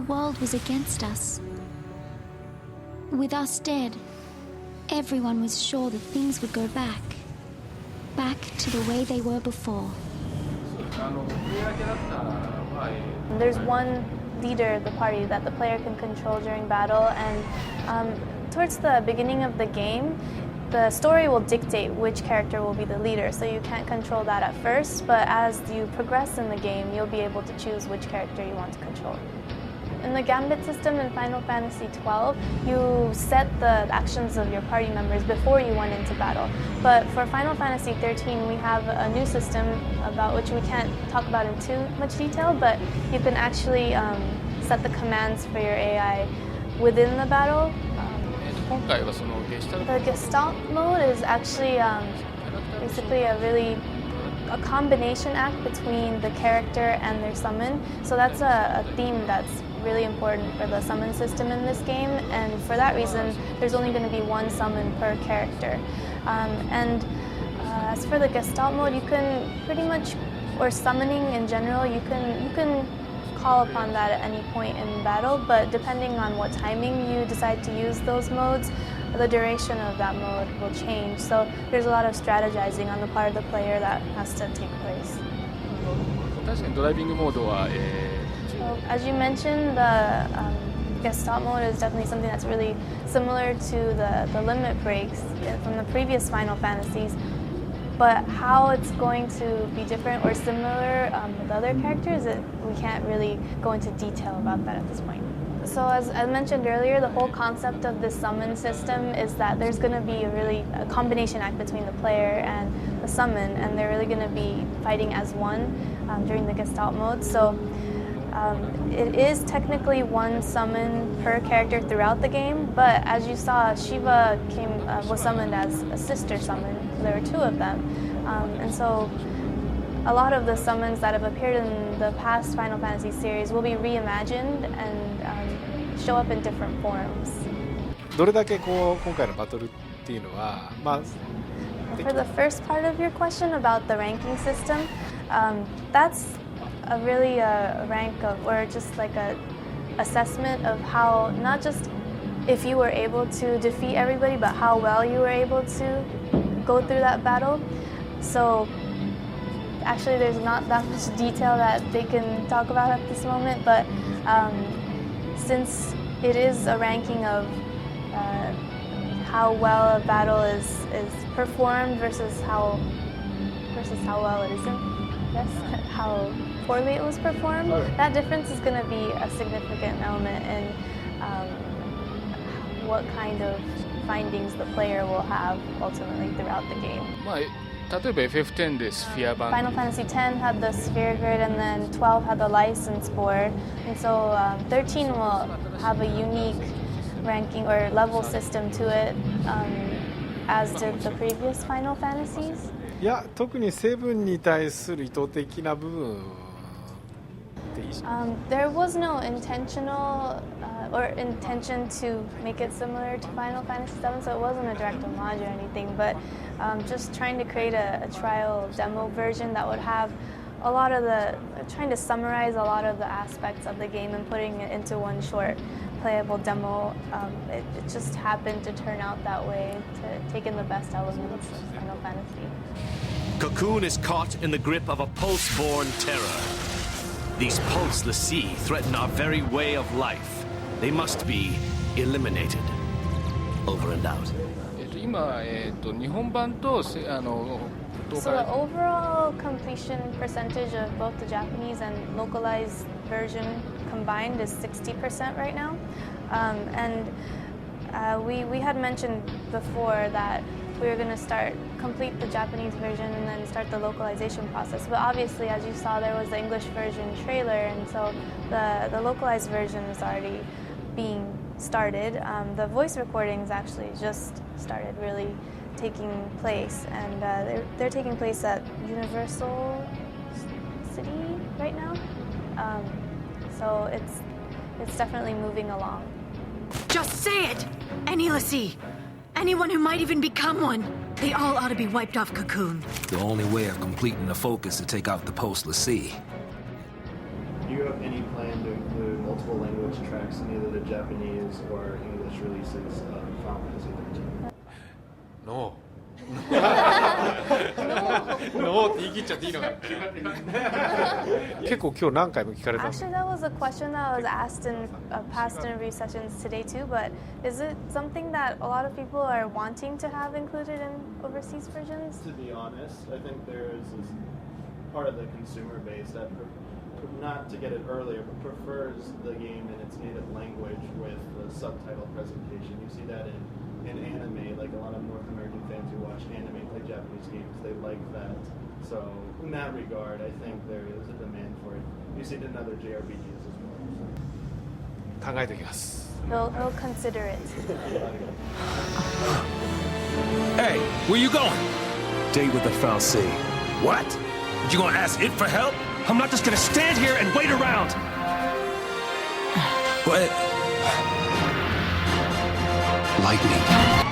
world was against us. With us dead, everyone was sure that things would go back to the way they were before. There's one leader of the party that the player can control during battle, and towards the beginning of the game, the story will dictate which character will be the leader, so you can't control that at first, but as you progress in the game, you'll be able to choose which character you want to control. In the Gambit system in Final Fantasy XII, you set the actions of your party members before you went into battle. But for Final Fantasy XIII, we have a new system about which we can't talk about in too much detail, but you can actually set the commands for your AI within the battle. The Gestalt mode is actually basically a combination act between the character and their summon. So that's a theme that's really important for the summon system in this game, and for that reason there's only going to be one summon per character. As for the Gestalt mode, you can pretty much, or summoning in general, you can call upon that at any point in battle, but depending on what timing you decide to use those modes, the duration of that mode will change. So there's a lot of strategizing on the part of the player that has to take place. So, as you mentioned, the Gestalt mode is definitely something that's really similar to the limit breaks from the previous Final Fantasies. But how it's going to be different or similar with other characters, we can't really go into detail about that at this point. So as I mentioned earlier, the whole concept of this summon system is that there's going to be a combination act between the player and the summon, and they're really going to be fighting as one during the Gestalt mode. So it is technically one summon per character throughout the game, but as you saw, Shiva was summoned as a sister summon. There were two of them, and so a lot of the summons that have appeared in the past Final Fantasy series will be reimagined and show up in different forms. どれだけこう今回のバトルっていうのは、For the first part of your question about the ranking system, that's a really rank of, or just like a assessment of how, not just if you were able to defeat everybody, but how well you were able to go through that battle. So actually there's not that much detail that they can talk about at this moment, but since it is a ranking of how well a battle is performed versus how well it isn't, I guess, how poorly it was performed, that difference is going to be a significant element in what kind of findings the player will have ultimately throughout the game. 例えば FF10 でスフィア版 Final Fantasy X had the sphere grid, and then 12 had the license board, and so 13 will have a unique ranking or level system to it, as did the previous Final Fantasies. いや特に7に対する意図的な部分 There was no intentional or intention to make it similar to Final Fantasy VII, so it wasn't a direct homage or anything, but just trying to create a trial demo version that would have a lot of trying to summarize a lot of the aspects of the game and putting it into one short playable demo. It just happened to turn out that way, to take in the best elements of Final Fantasy. Cocoon is caught in the grip of a pulse-born terror. These pulseless Xiii threaten our very way of life. They must be eliminated. Over and out. 今、日本版と So the overall completion percentage of both the Japanese and localized version combined is 60% right now. We had mentioned before that we were going to complete the Japanese version and then start the localization process. But obviously, as you saw, there was the English version trailer, and so the localized version is already being started. The voice recordings actually just started really taking place, and they're taking place at Universal City right now. So it's definitely moving along. Just say it! Any Xiii, anyone who might even become one, they all ought to be wiped off Cocoon. The only way of completing the focus is to take out the post Xiii. Do you have any plan to include multiple language tracks in either the Japanese or English releases of Final Fantasy 13. No. ノーって言い切っちゃっていいのか結構今日何回も聞かれたんです Actually, that was a question that was asked in past interview sessions today too, but is it something that a lot of people are wanting to have included in overseas versions? To be honest, I think there is this part of the consumer base that, not to get it earlier, but prefers the game in its native language with the subtitle presentation. You see that in anime, like a lot of North American fans who watch anime play Japanese games, they like that. So in that regard, I think there is a demand for it. You see it in other JRPGs as well. 考えておきます He'll consider it. Hey, where you going? Date with the Fal'Cie. What? You gonna ask it for help? I'm not just gonna stand here and wait around! What? Lightning.